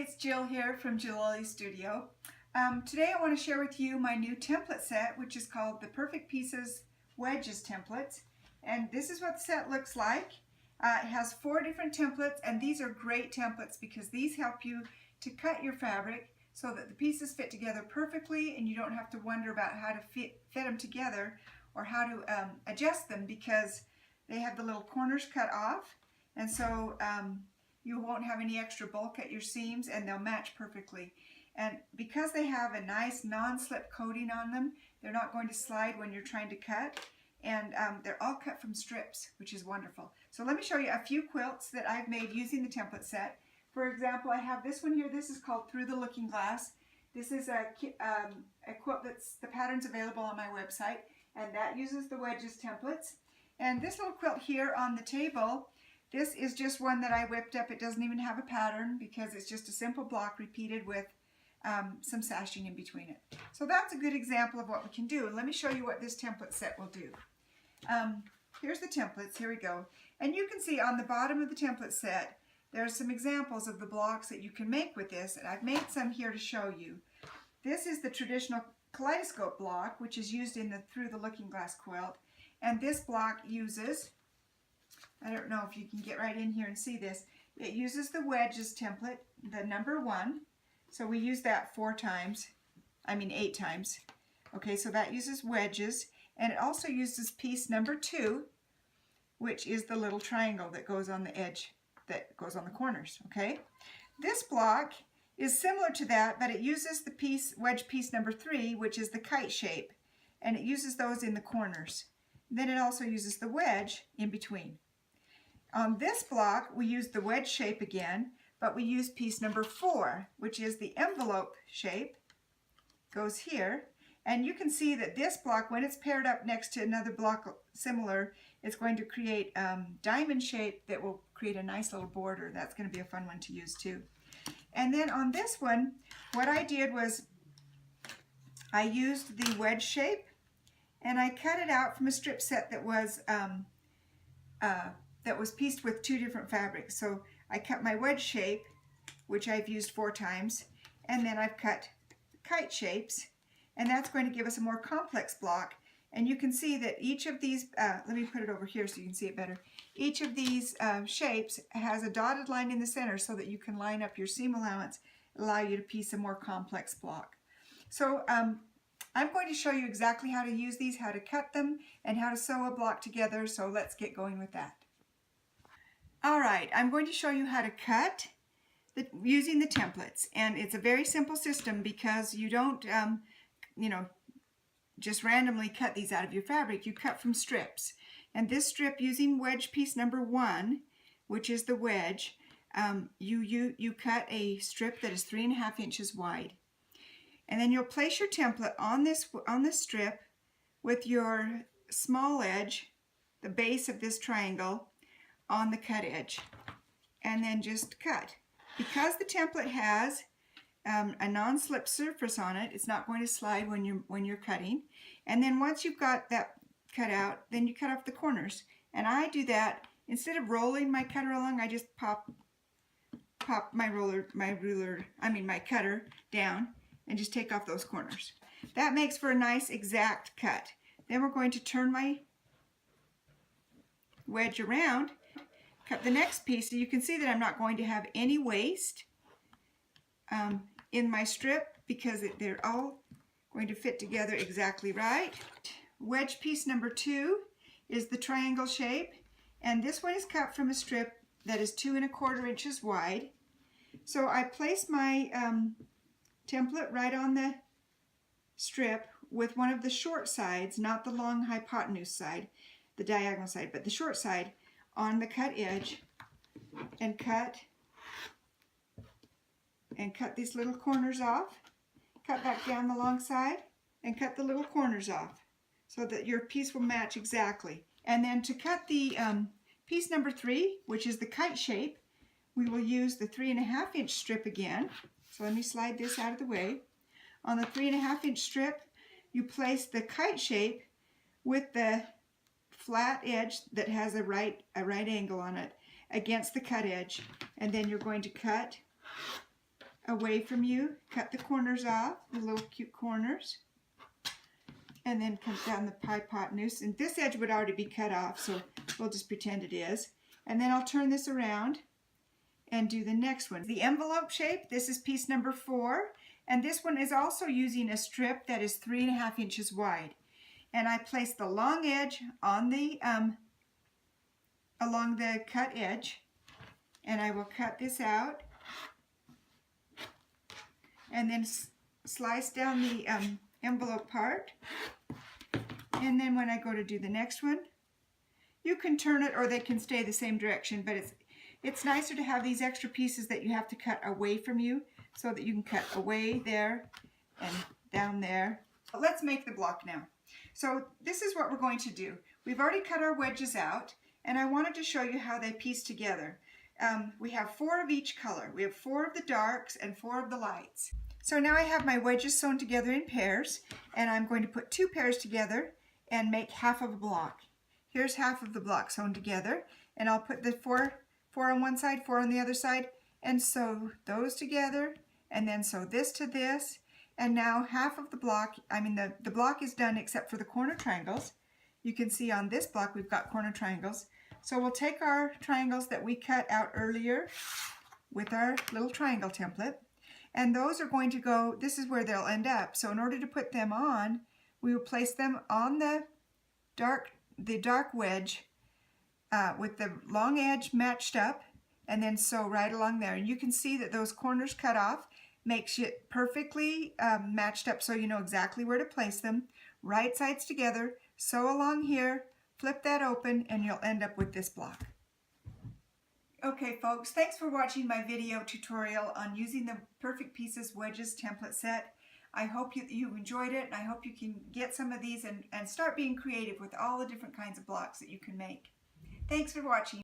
it's Jill here from Jillily Studio. Today I want to share with you my new template set, which is called the Perfect Pieces Wedges Templates. And this is what the set looks like. It has 4 different templates, and these are great templates because these help you to cut your fabric so that the pieces fit together perfectly and you don't have to wonder about how to fit them together or how to adjust them, because they have the little corners cut off, and so you won't have any extra bulk at your seams and they'll match perfectly. And because they have a nice non-slip coating on them, they're not going to slide when you're trying to cut, and they're all cut from strips, which is wonderful. So let me show you a few quilts that I've made using the template set. For example, I have this one here. This is called Through the Looking Glass. This is a quilt that's the pattern's available on my website, and that uses the wedges templates. And this little quilt here on the table, this is just one that I whipped up. It doesn't even have a pattern because it's just a simple block repeated with some sashing in between it. So that's a good example of what we can do. And let me show you what this template set will do. Here's the templates. Here we go. And you can see on the bottom of the template set, there's some examples of the blocks that you can make with this. And I've made some here to show you. This is the traditional kaleidoscope block, which is used in the Through the Looking Glass quilt. And this block uses, I don't know if you can get right in here and see this, it uses the wedges template, the number 1. So we use that 8 times. Okay, so that uses wedges, and it also uses piece number 2, which is the little triangle that goes on the edge, that goes on the corners. Okay, this block is similar to that, but it uses the wedge piece number 3, which is the kite shape, and it uses those in the corners. Then it also uses the wedge in between. On this block, we use the wedge shape again, but we use piece number 4, which is the envelope shape, goes here. And you can see that this block, when it's paired up next to another block similar, it's going to create diamond shape that will create a nice little border. That's going to be a fun one to use too. And then on this one, what I did was I used the wedge shape, and I cut it out from a strip set that was pieced with 2 different fabrics. So I cut my wedge shape, which I've used 4 times, and then I've cut kite shapes, and that's going to give us a more complex block. And you can see that each of these, let me put it over here so you can see it better. Each of these shapes has a dotted line in the center so that you can line up your seam allowance, allow you to piece a more complex block. So I'm going to show you exactly how to use these, how to cut them, and how to sew a block together, so let's get going with that. Alright, I'm going to show you how to cut using the templates, and it's a very simple system because you don't, just randomly cut these out of your fabric. You cut from strips, and this strip, using wedge piece number 1, which is the wedge, you cut a strip that is 3.5 inches wide. And then you'll place your template on this strip with your small edge, the base of this triangle, on the cut edge, and then just cut. Because the template has a non-slip surface on it, it's not going to slide when you're cutting. And then once you've got that cut out, then you cut off the corners. And I do that instead of rolling my cutter along. I just pop my cutter down and just take off those corners. That makes for a nice exact cut. Then we're going to turn my wedge around, cut the next piece. So you can see that I'm not going to have any waste in my strip because they're all going to fit together exactly right. Wedge piece number 2 is the triangle shape, and this one is cut from a strip that is 2¼ inches wide. So I place my template right on the strip with one of the short sides, not the long hypotenuse side, the diagonal side, but the short side on the cut edge, and cut these little corners off, cut back down the long side, and cut the little corners off so that your piece will match exactly. And then to cut the piece number 3, which is the kite shape, we will use the 3.5 inch strip again. So let me slide this out of the way. On the 3.5 inch strip, you place the kite shape with the flat edge that has a right angle on it against the cut edge, and then you're going to cut away from you. Cut the corners off, the little cute corners. And then come down the pie pot noose. And this edge would already be cut off, so we'll just pretend it is. And then I'll turn this around and do the next one. The envelope shape, this is piece number 4. And this one is also using a strip that is 3.5 inches wide. And I place the long edge on the, along the cut edge. And I will cut this out. And then slice down the envelope part, and then when I go to do the next one, you can turn it or they can stay the same direction, but it's nicer to have these extra pieces that you have to cut away from you so that you can cut away there and down there. Let's make the block now. So this is what we're going to do. We've already cut our wedges out, and I wanted to show you how they piece together. We have 4 of each color. We have 4 of the darks and 4 of the lights. So now I have my wedges sewn together in pairs, and I'm going to put 2 pairs together and make half of a block. Here's half of the block sewn together, and I'll put the 4 on one side, 4 on the other side, and sew those together, and then sew this to this, and now half of the block, the block is done except for the corner triangles. You can see on this block we've got corner triangles. So we'll take our triangles that we cut out earlier with our little triangle template, and those are going to go, this is where they'll end up. So in order to put them on, we will place them on the dark wedge with the long edge matched up, and then sew right along there. And you can see that those corners cut off makes it perfectly matched up, so you know exactly where to place them. Right sides together, sew along here, flip that open, and you'll end up with this block. Okay folks, thanks for watching my video tutorial on using the Perfect Pieces Wedges template set. I hope you enjoyed it, and I hope you can get some of these and start being creative with all the different kinds of blocks that you can make. Thanks for watching.